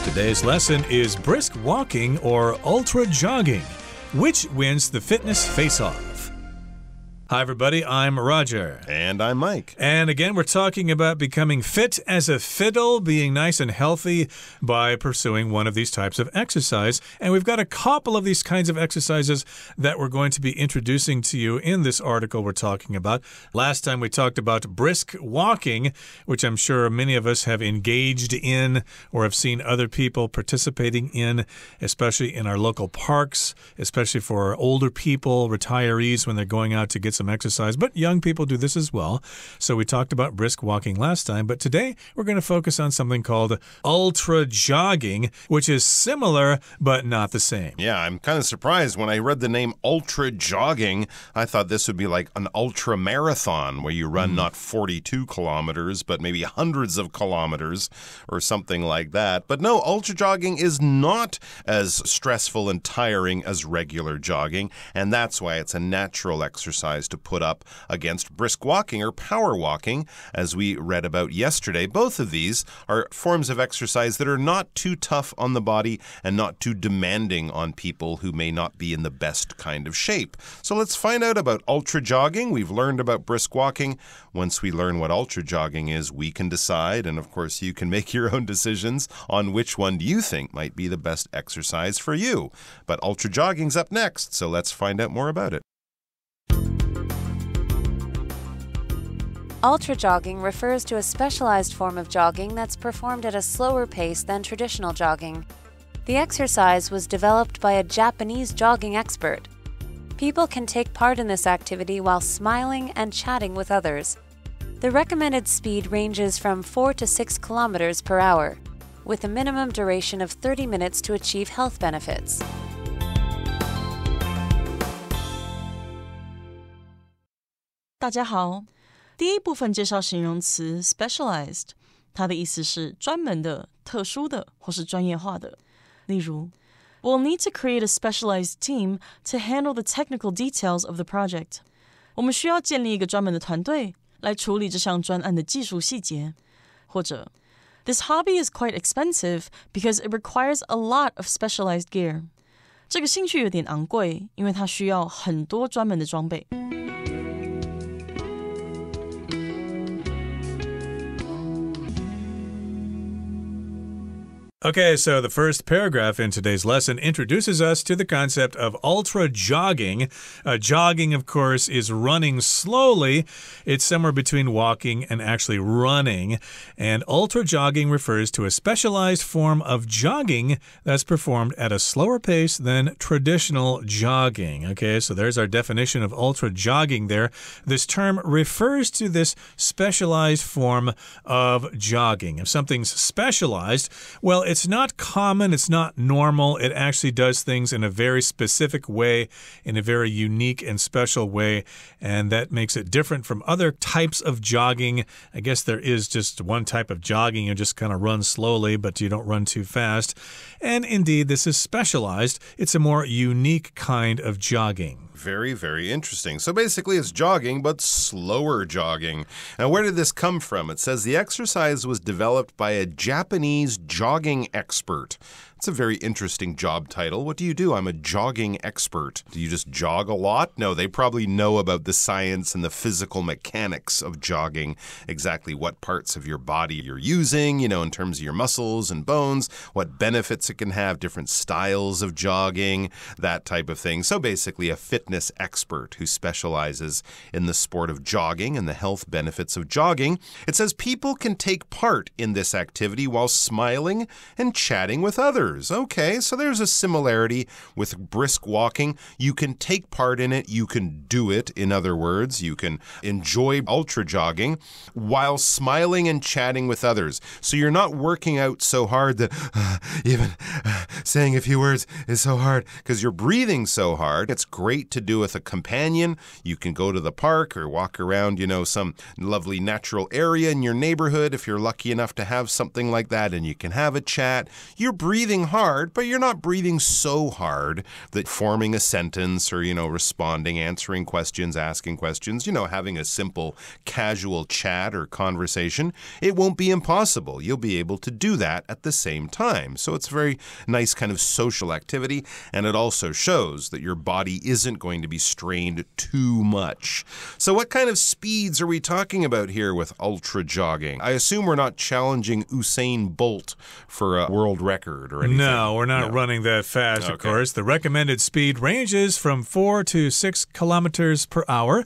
Today's lesson is brisk walking or ultra jogging. Which wins the fitness face-off? Hi, everybody. I'm Roger. And I'm Mike. And again, we're talking about becoming fit as a fiddle, being nice and healthy by pursuing one of these types of exercise. And we've got a couple of these kinds of exercises that we're going to be introducing to you in this article we're talking about. Last time we talked about brisk walking, which I'm sure many of us have engaged in or have seen other people participating in, especially in our local parks, especially for older people, retirees when they're going out to get some exercise, but young people do this as well. So we talked about brisk walking last time, but today we're going to focus on something called ultra jogging, which is similar but not the same. Yeah, I'm kind of surprised when I read the name ultra jogging. I thought this would be like an ultra marathon where you run not 42 kilometers, but maybe hundreds of kilometers or something like that. But no, ultra jogging is not as stressful and tiring as regular jogging, and that's why it's a natural exercise to put up against brisk walking or power walking, as we read about yesterday. Both of these are forms of exercise that are not too tough on the body and not too demanding on people who may not be in the best kind of shape. So let's find out about ultra jogging. We've learned about brisk walking. Once we learn what ultra jogging is, we can decide, and of course you can make your own decisions on which one you think might be the best exercise for you. But ultra jogging's up next, so let's find out more about it. Ultra jogging refers to a specialized form of jogging that's performed at a slower pace than traditional jogging. The exercise was developed by a Japanese jogging expert. People can take part in this activity while smiling and chatting with others. The recommended speed ranges from 4 to 6 kilometers per hour, with a minimum duration of 30 minutes to achieve health benefits. 大家好，第一部分介绍形容词 specialized， 它的意思是专门的、特殊的或是专业化的。例如 We'll need to create a specialized team to handle the technical details of the project. 我们需要建立一个专门的团队来处理这项专案的技术细节。或者 This hobby is quite expensive because it requires a lot of specialized gear. 这个兴趣有点昂贵，因为它需要很多专门的装备。Okay, so the first paragraph in today's lesson introduces us to the concept of ultra jogging. Jogging, of course, is running slowly. It's somewhere between walking and actually running. And ultra jogging refers to a specialized form of jogging that's performed at a slower pace than traditional jogging. Okay, so there's our definition of ultra jogging there. This term refers to this specialized form of jogging. If something's specialized, well, it's not common, it's not normal. It actually does things in a very specific way, in a very unique and special way, and that makes it different from other types of jogging. I guess there is just one type of jogging. You just kind of run slowly, but you don't run too fast. And indeed, this is specialized. It's a more unique kind of jogging. Very, very interesting. So basically it's jogging, but slower jogging. Now, where did this come from? It says the exercise was developed by a Japanese jogging expert. It's a very interesting job title. What do you do? I'm a jogging expert. Do you just jog a lot? No, they probably know about the science and the physical mechanics of jogging, exactly what parts of your body you're using, you know, in terms of your muscles and bones, what benefits it can have, different styles of jogging, that type of thing. So basically a fitness expert who specializes in the sport of jogging and the health benefits of jogging. It says people can take part in this activity while smiling and chatting with others. Okay, so there's a similarity with brisk walking. You can take part in it. You can do it. In other words, you can enjoy ultra jogging while smiling and chatting with others. So you're not working out so hard that even saying a few words is so hard because you're breathing so hard. It's great to do with a companion. You can go to the park or walk around, some lovely natural area in your neighborhood if you're lucky enough to have something like that, and you can have a chat. You're breathing hard, but you're not breathing so hard that forming a sentence or, responding, answering questions, asking questions, having a simple casual chat or conversation, it won't be impossible. You'll be able to do that at the same time. So it's a very nice kind of social activity, and it also shows that your body isn't going to be strained too much. So what kind of speeds are we talking about here with ultra jogging? I assume we're not challenging Usain Bolt for a world record or anything. No, we're not running that fast, of course. The recommended speed ranges from 4 to 6 kilometers per hour,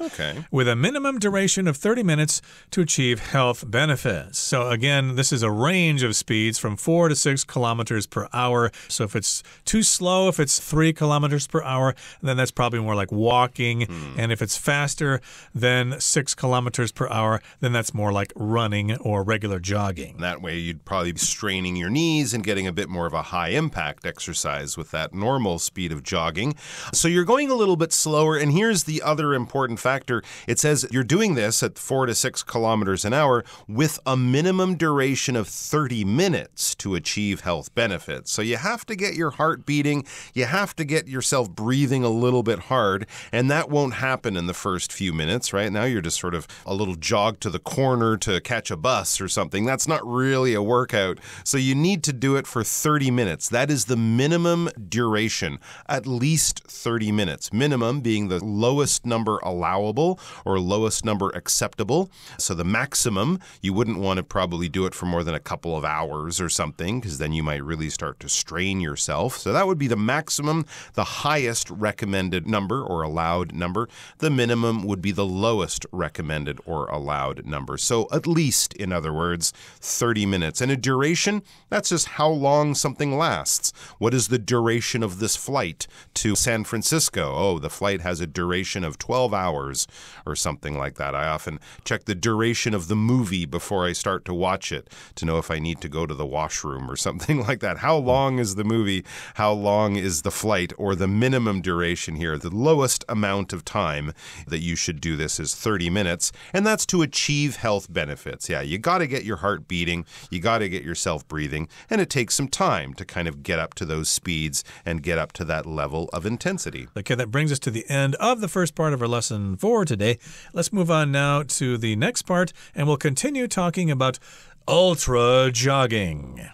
with a minimum duration of 30 minutes to achieve health benefits. So again, this is a range of speeds from 4 to 6 kilometers per hour. So if it's too slow, if it's 3 kilometers per hour, then that's probably more like walking. And if it's faster than 6 kilometers per hour, then that's more like running or regular jogging. That way you'd probably be straining your knees and getting a bit more of a high impact exercise with that normal speed of jogging. So you're going a little bit slower, and here's the other important factor. It says you're doing this at 4 to 6 kilometers an hour with a minimum duration of 30 minutes to achieve health benefits. So you have to get your heart beating, you have to get yourself breathing a little bit hard, and that won't happen in the first few minutes, right? Now you're just sort of a little jog to the corner to catch a bus or something. That's not really a workout. So you need to do it for 30 minutes. That is the minimum duration, at least 30 minutes. Minimum being the lowest number allowable or lowest number acceptable. So the maximum, you wouldn't want to probably do it for more than a couple of hours or something, because then you might really start to strain yourself. So that would be the maximum, the highest recommended number or allowed number. The minimum would be the lowest recommended or allowed number. So at least, in other words, 30 minutes. And a duration, that's just how long something lasts. What is the duration of this flight to San Francisco? Oh, the flight has a duration of 12 hours or something like that. I often check the duration of the movie before I start to watch it to know if I need to go to the washroom or something like that. How long is the movie? How long is the flight? Or the minimum duration here, the lowest amount of time that you should do this is 30 minutes, and that's to achieve health benefits. Yeah, you got to get your heart beating, you got to get yourself breathing, and it takes some time to kind of get up to those speeds and get up to that level of intensity. Okay, that brings us to the end of the first part of our lesson for today. Let's move on now to the next part, and we'll continue talking about ultra jogging.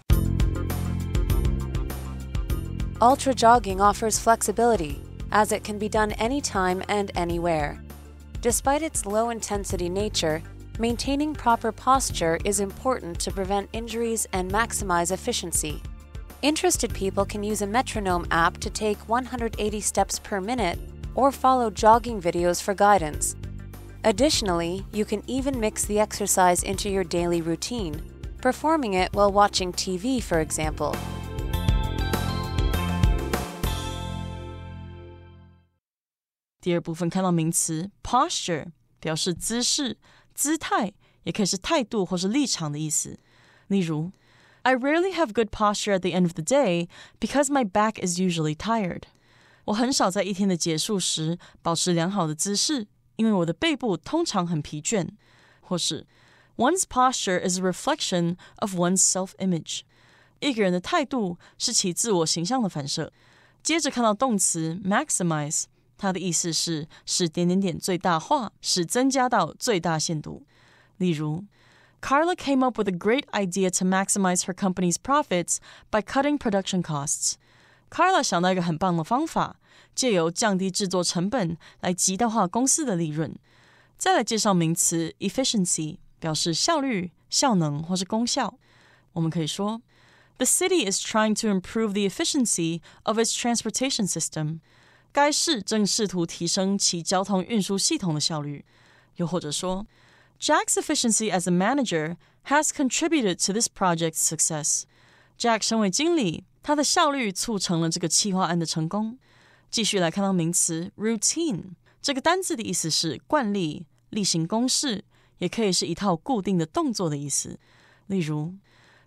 Ultra jogging offers flexibility, as it can be done anytime and anywhere. Despite its low-intensity nature, maintaining proper posture is important to prevent injuries and maximize efficiency. Interested people can use a metronome app to take 180 steps per minute or follow jogging videos for guidance. Additionally, you can even mix the exercise into your daily routine, performing it while watching TV, for example. 第二部分看到名词 posture 表示姿势、姿态，也可以是态度或是立场的意思。例如 I rarely have good posture at the end of the day because my back is usually tired. 我很少在一天的结束时保持良好的姿势，因为我的背部通常很疲倦。或是 One's posture is a reflection of one's self-image. 一个人的态度是其自我形象的反射。接着看到动词 maximize，它的意思是使点点点最大化，使增加到最大限度。例如 Carla came up with a great idea to maximize her company's profits by cutting production costs. Carla 想到一个很棒的方法，借由降低制作成本来极大化公司的利润。再来介绍名词 efficiency， 表示效率、效能或是功效。我们可以说 The city is trying to improve the efficiency of its transportation system. 该市正试图提升其交通运输系统的效率。又或者说 Jack's efficiency as a manager has contributed to this project's success. Jack 身为经理，他的效率促成了这个企划案的成功。继续来看到名词 routine， 这个单字的意思是惯例、例行公事，也可以是一套固定的动作的意思。例如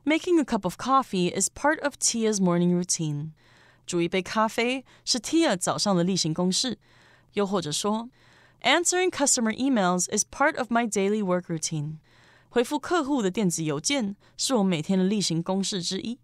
Making a cup of coffee is part of Tia's morning routine. 煮一杯咖啡是 Tia 早上的例行公事。又或者说 Answering customer emails is part of my daily work routine. 回复客户的电子邮件是我每天的例行公事之一。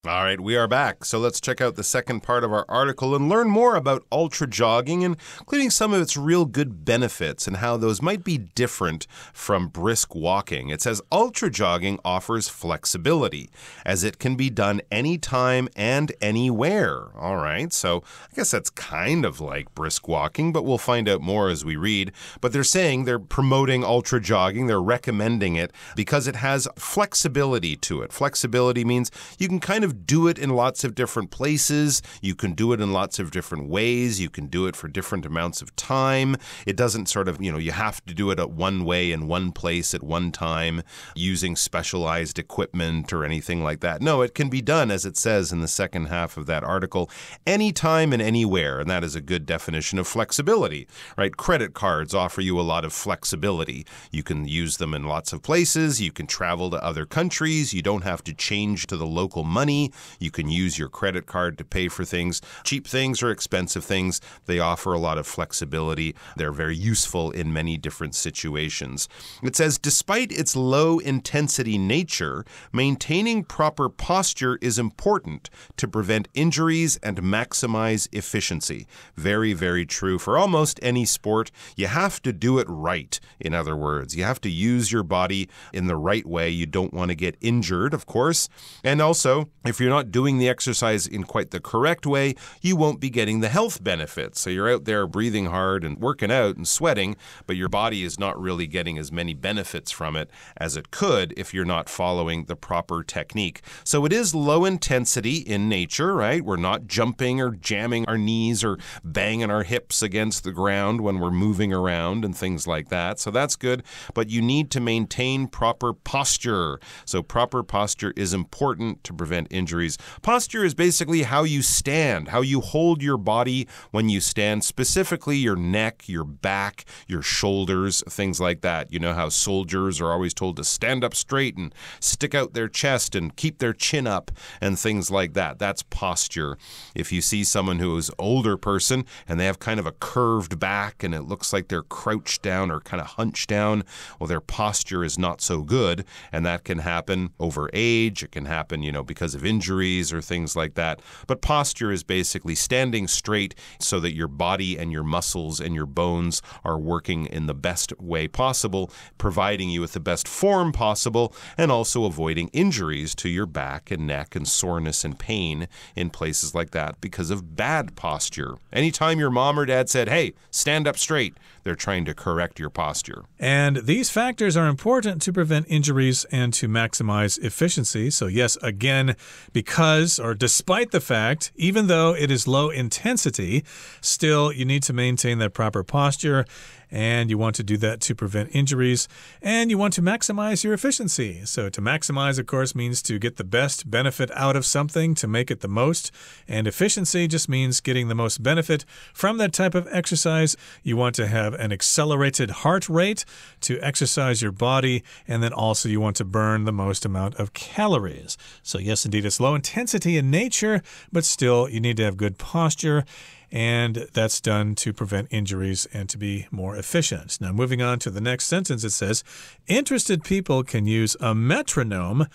All right, we are back. So let's check out the second part of our article and learn more about ultra jogging, including some of its real good benefits and how those might be different from brisk walking. It says ultra jogging offers flexibility, as it can be done anytime and anywhere. All right, so I guess that's kind of like brisk walking, but we'll find out more as we read. But they're saying they're promoting ultra jogging. They're recommending it because it has flexibility to it. Flexibility means you can kind of do it in lots of different places. You can do it in lots of different ways. You can do it for different amounts of time. It doesn't sort of, you have to do it at one way in one place at one time using specialized equipment or anything like that. No, it can be done, as it says in the second half of that article, anytime and anywhere. And that is a good definition of flexibility, right? Credit cards offer you a lot of flexibility. You can use them in lots of places. You can travel to other countries. You don't have to change to the local money. You can use your credit card to pay for things, cheap things or expensive things. They offer a lot of flexibility. They're very useful in many different situations. It says, despite its low-intensity nature, maintaining proper posture is important to prevent injuries and maximize efficiency. Very, very true. For almost any sport, you have to do it right, in other words. You have to use your body in the right way. You don't want to get injured, of course. And also, if you're not doing the exercise in quite the correct way, you won't be getting the health benefits. So you're out there breathing hard and working out and sweating, but your body is not really getting as many benefits from it as it could if you're not following the proper technique. So it is low intensity in nature, right? We're not jumping or jamming our knees or banging our hips against the ground when we're moving around and things like that. So that's good, but you need to maintain proper posture. So proper posture is important to prevent injuries. Posture is basically how you stand, how you hold your body when you stand, specifically your neck, your back, your shoulders, things like that. You know how soldiers are always told to stand up straight and stick out their chest and keep their chin up and things like that. That's posture. If you see someone who is an older person and they have kind of a curved back and it looks like they're crouched down or kind of hunched down, well, their posture is not so good, and that can happen over age. It can happen, because of injuries or things like that. But posture is basically standing straight so that your body and your muscles and your bones are working in the best way possible, providing you with the best form possible, and also avoiding injuries to your back and neck and soreness and pain in places like that because of bad posture. Anytime your mom or dad said, hey, stand up straight, they're trying to correct your posture. And these factors are important to prevent injuries and to maximize efficiency. So yes, again, because or despite the fact, even though it is low intensity, still you need to maintain that proper posture. And you want to do that to prevent injuries, and you want to maximize your efficiency. So to maximize, of course, means to get the best benefit out of something, to make it the most. And efficiency just means getting the most benefit from that type of exercise. You want to have an accelerated heart rate to exercise your body, and then also you want to burn the most amount of calories. So yes, indeed, it's low intensity in nature, but still you need to have good posture. And that's done to prevent injuries and to be more efficient. Now, moving on to the next sentence, it says, interested people can use a metronome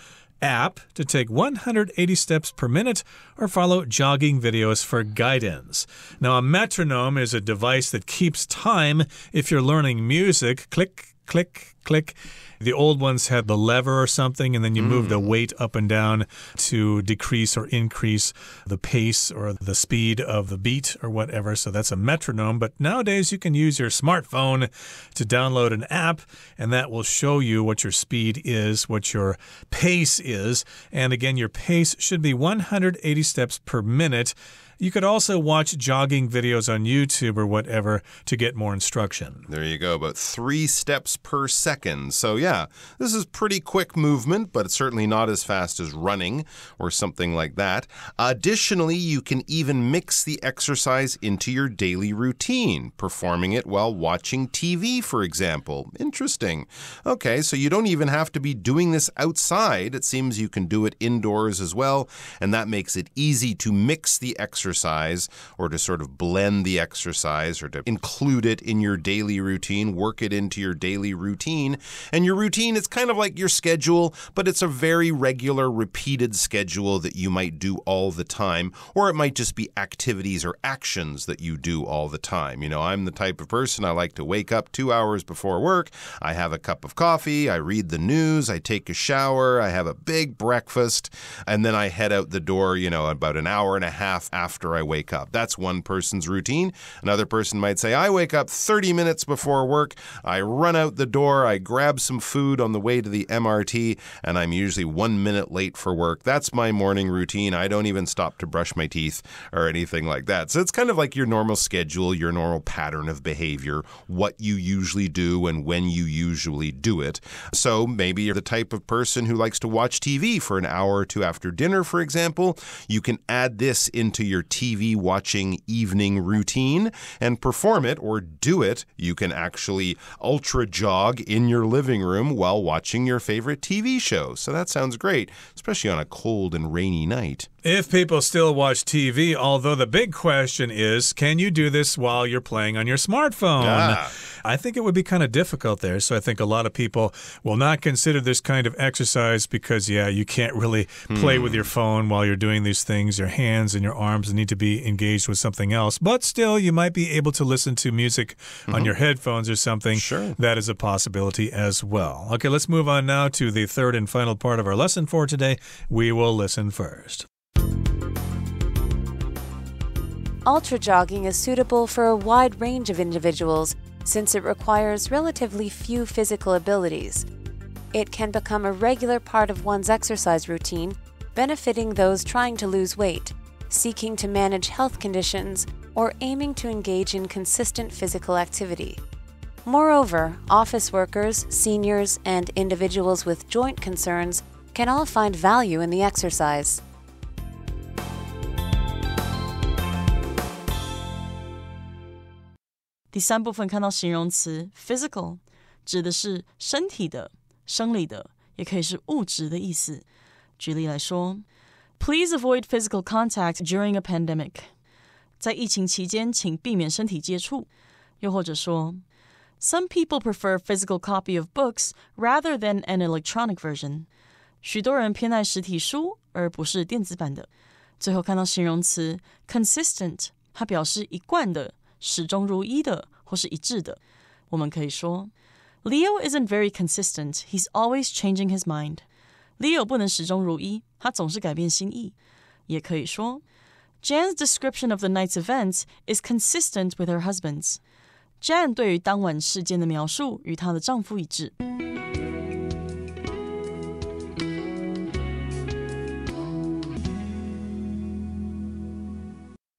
app to take 180 steps per minute or follow jogging videos for guidance. Now, a metronome is a device that keeps time if you're learning music. Click, click, click. The old ones had the lever or something, and then you move the weight up and down to decrease or increase the pace or the speed of the beat or whatever. So that's a metronome. But nowadays, you can use your smartphone to download an app, and that will show you what your speed is, what your pace is. And again, your pace should be 180 steps per minute. You could also watch jogging videos on YouTube or whatever to get more instruction. There you go, about 3 steps per second. So yeah, this is pretty quick movement, but it's certainly not as fast as running or something like that. Additionally, you can even mix the exercise into your daily routine, performing it while watching TV, for example. Interesting. Okay, so you don't even have to be doing this outside. It seems you can do it indoors as well, and that makes it easy to mix the exercise or to sort of blend the exercise or to include it in your daily routine, work it into your daily routine. And your routine is kind of like your schedule, but it's a very regular, repeated schedule that you might do all the time, or it might just be activities or actions that you do all the time. You know, I'm the type of person, I like to wake up 2 hours before work, I have a cup of coffee, I read the news, I take a shower, I have a big breakfast, and then I head out the door, you know, about an hour and a half after I wake up. That's one person's routine. Another person might say, I wake up 30 minutes before work, I run out the door, I grab some food on the way to the MRT, and I'm usually 1 minute late for work. That's my morning routine. I don't even stop to brush my teeth or anything like that. So it's kind of like your normal schedule, your normal pattern of behavior, what you usually do and when you usually do it. So maybe you're the type of person who likes to watch TV for an hour or two after dinner, for example. You can add this into your TV watching evening routine and perform it or do it. You can actually ultra jog in your living room while watching your favorite TV show. So that sounds great, especially on a cold and rainy night. If people still watch TV, although the big question is, can you do this while you're playing on your smartphone? I think it would be kind of difficult there. So I think a lot of people will not consider this kind of exercise because, yeah, you can't really play with your phone while you're doing these things. Your hands and your arms need to be engaged with something else. But still, you might be able to listen to music on your headphones or something. Sure. That is a possibility as well. Okay, let's move on now to the third and final part of our lesson for today. We will listen first. Ultra jogging is suitable for a wide range of individuals since it requires relatively few physical abilities. It can become a regular part of one's exercise routine, benefiting those trying to lose weight, seeking to manage health conditions, or aiming to engage in consistent physical activity. Moreover, office workers, seniors, and individuals with joint concerns can all find value in the exercise. 第3部分看到形容词 physical， 指的是身体的、生理的，也可以是物质的意思。举例来说 ，Please avoid physical contact during a pandemic。在疫情期间，请避免身体接触。又或者说 ，Some people prefer physical copy of books rather than an electronic version。许多人偏爱实体书，而不是电子版的。最后看到形容词 consistent， 它表示一贯的、始终如一的或是一致的。我们可以说 Leo isn't very consistent. He's always changing his mind. Leo 不能始终如一，他总是改变心意。也可以说 Jan's description of the night's events is consistent with her husband's. Jan 对于当晚事件的描述与她的丈夫一致。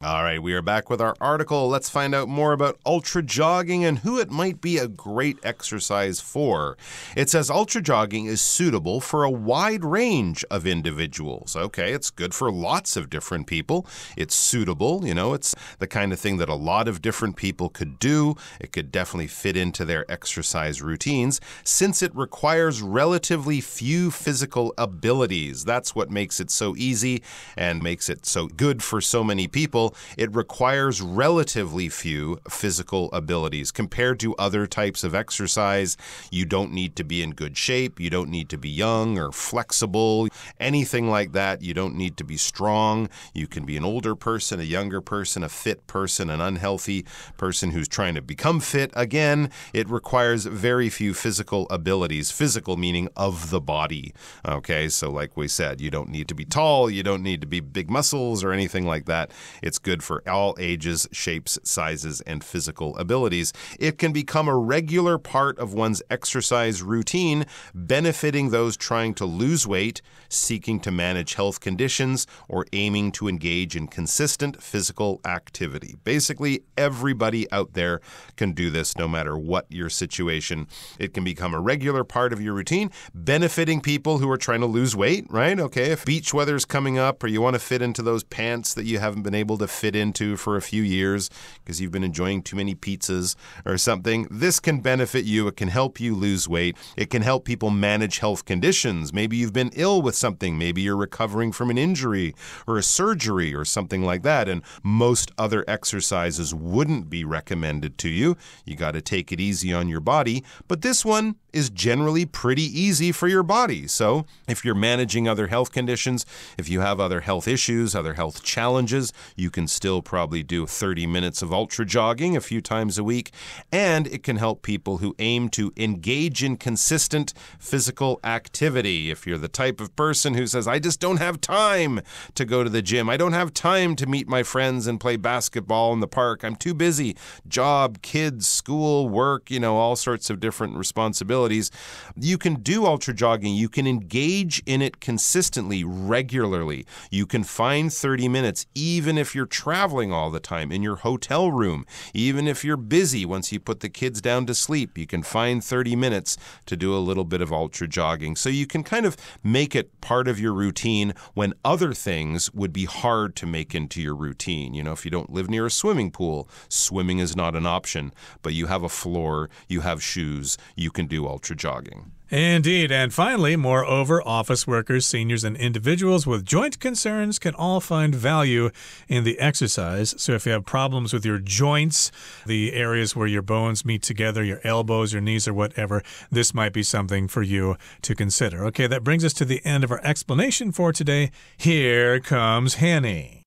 All right, we are back with our article. Let's find out more about ultra jogging and who it might be a great exercise for. It says ultra jogging is suitable for a wide range of individuals. Okay, it's good for lots of different people. It's suitable, you know, it's the kind of thing that a lot of different people could do. It could definitely fit into their exercise routines since it requires relatively few physical abilities. That's what makes it so easy and makes it so good for so many people. It requires relatively few physical abilities. Compared to other types of exercise, you don't need to be in good shape. You don't need to be young or flexible, anything like that. You don't need to be strong. You can be an older person, a younger person, a fit person, an unhealthy person who's trying to become fit. Again, it requires very few physical abilities. Physical meaning of the body. Okay, so like we said, you don't need to be tall. You don't need to be big muscles or anything like that. It's good good for all ages, shapes, sizes, and physical abilities. It can become a regular part of one's exercise routine, benefiting those trying to lose weight, seeking to manage health conditions, or aiming to engage in consistent physical activity. Basically, everybody out there can do this no matter what your situation. It can become a regular part of your routine, benefiting people who are trying to lose weight, right? Okay, if beach weather's coming up or you want to fit into those pants that you haven't been able to fit into for a few years because you've been enjoying too many pizzas or something, this can benefit you. It can help you lose weight. It can help people manage health conditions. Maybe you've been ill with something. Maybe you're recovering from an injury or a surgery or something like that, and most other exercises wouldn't be recommended to you. You got to take it easy on your body, but this one is generally pretty easy for your body. So if you're managing other health conditions, if you have other health issues, other health challenges, you can still probably do 30 minutes of ultra jogging a few times a week, and it can help people who aim to engage in consistent physical activity. If you're the type of person who says, I just don't have time to go to the gym, I don't have time to meet my friends and play basketball in the park, I'm too busy, job, kids, school, work, all sorts of different responsibilities. You can do ultra jogging. You can engage in it consistently, regularly. You can find 30 minutes, even if you're traveling all the time in your hotel room. Even if you're busy, once you put the kids down to sleep, you can find 30 minutes to do a little bit of ultra jogging. So you can kind of make it part of your routine when other things would be hard to make into your routine. If you don't live near a swimming pool, swimming is not an option, but you have a floor, you have shoes, you can do ultra jogging. Indeed. And finally, moreover, office workers, seniors, and individuals with joint concerns can all find value in the exercise. So if you have problems with your joints, the areas where your bones meet together, your elbows, your knees, or whatever, this might be something for you to consider. Okay, that brings us to the end of our explanation for today. Here comes Hanny.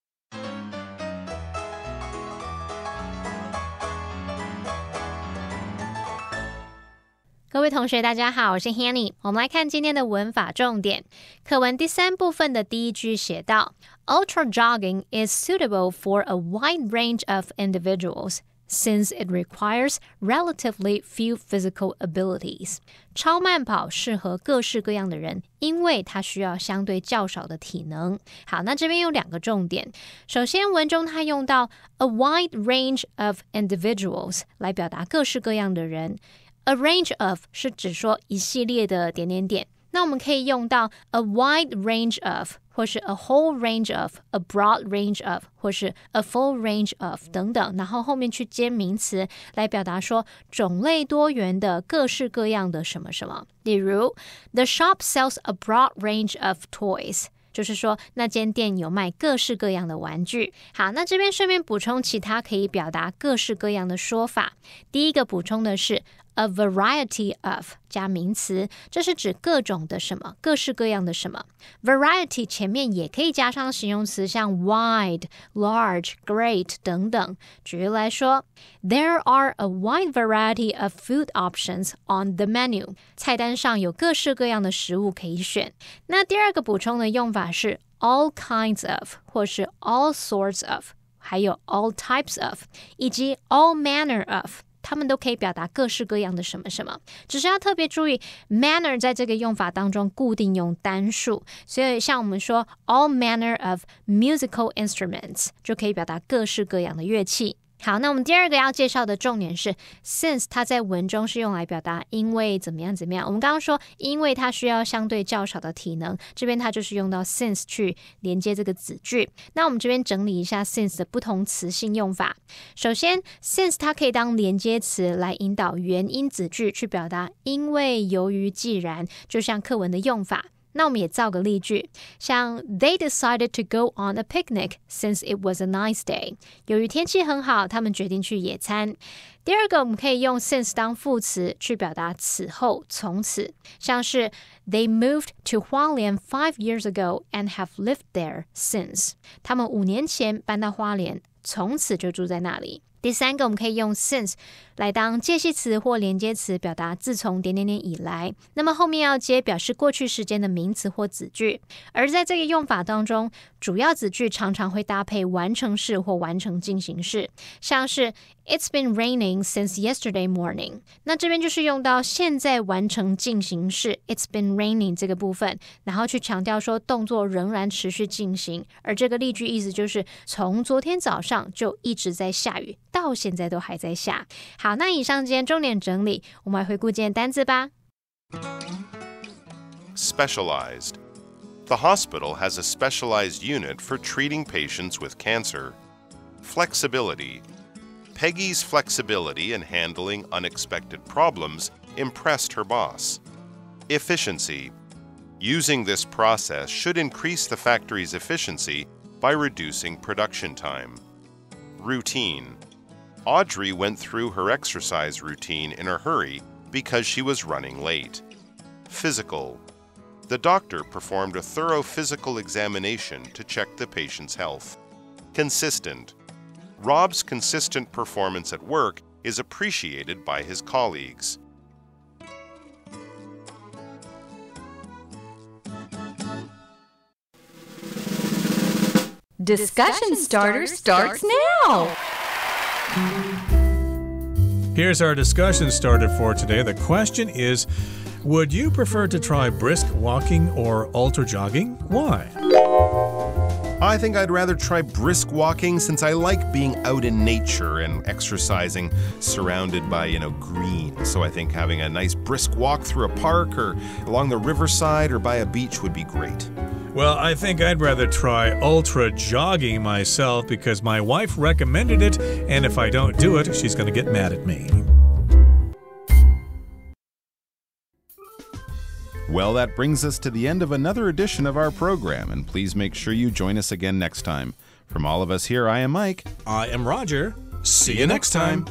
各位同学大家好，我是 Hanny。 我们来看今天的文法重点。课文第3部分的第一句写到 Ultra jogging is suitable for a wide range of individuals since it requires relatively few physical abilities. 超慢跑适合各式各样的人，因为它需要相对较少的体能。好，那这边有2个重点。首先，文中它用到 a wide range of individuals 来表达各式各样的人。A range of 是指说一系列的点点点，那我们可以用到 a wide range of 或是 a whole range of, a broad range of 或是 a full range of 等等，然后后面去接名词来表达说种类多元的各式各样的什么什么。例如 The shop sells a broad range of toys，就是说那间店有卖各式各样的玩具。好，那这边顺便补充其他可以表达各式各样的说法。第一个补充的是A variety of 加名词，这是指各种的什么，各式各样的什么。Variety 前面也可以加上形容词，像 wide、large、great 等等。举例来说 There are a wide variety of food options on the menu。菜单上有各式各样的食物可以选。那第二个补充的用法是 all kinds of 或是 all sorts of， 还有 all types of 以及 all manner of。他们都可以表达各式各样的什么什么，只是要特别注意 manner 在这个用法当中固定用单数，所以像我们说 all manner of musical instruments 就可以表达各式各样的乐器。好，那我们第二个要介绍的重点是 since 它在文中是用来表达因为怎么样怎么样。我们刚刚说因为它需要相对较少的体能，这边它就是用到 since 去连接这个子句。那我们这边整理一下 since 的不同词性用法。首先 since 它可以当连接词来引导原因子句去表达因为由于既然，就像课文的用法。那我们也造个例句，像 They decided to go on a picnic since it was a nice day。 由于天气很好，他们决定去野餐。第二个，我们可以用 since 当副词去表达此后从此，像是 They moved to 花莲5 years ago and have lived there since。 他们5年前搬到花莲，从此就住在那里。第三个，我们可以用 since 来当介系词或连接词，表达自从点点点以来。那么后面要接表示过去时间的名词或子句。而在这个用法当中，主要子句常常会搭配完成式或完成进行式，像是 It's been raining since yesterday morning。那这边就是用到现在完成进行式 It's been raining 这个部分，然后去强调说动作仍然持续进行。而这个例句意思就是从昨天早上就一直在下雨，到现在都还在下。好，那以上今天重点整理，我们来回顾今天单字吧。Specialized. The hospital has a specialized unit for treating patients with cancer. Flexibility. Peggy's flexibility in handling unexpected problems impressed her boss. Efficiency. Using this process should increase the factory's efficiency by reducing production time. Routine. Audrey went through her exercise routine in a hurry because she was running late. Physical. The doctor performed a thorough physical examination to check the patient's health. Consistent. Rob's consistent performance at work is appreciated by his colleagues. Discussion starter starts now. Here's our discussion starter for today. The question is, would you prefer to try brisk walking or ultra jogging? Why? I think I'd rather try brisk walking since I like being out in nature and exercising surrounded by, green. So I think having a nice brisk walk through a park or along the riverside or by a beach would be great. Well, I think I'd rather try ultra jogging myself because my wife recommended it, and if I don't do it, she's going to get mad at me. Well, that brings us to the end of another edition of our program, and please make sure you join us again next time. From all of us here, I am Mike. I am Roger. See you next time.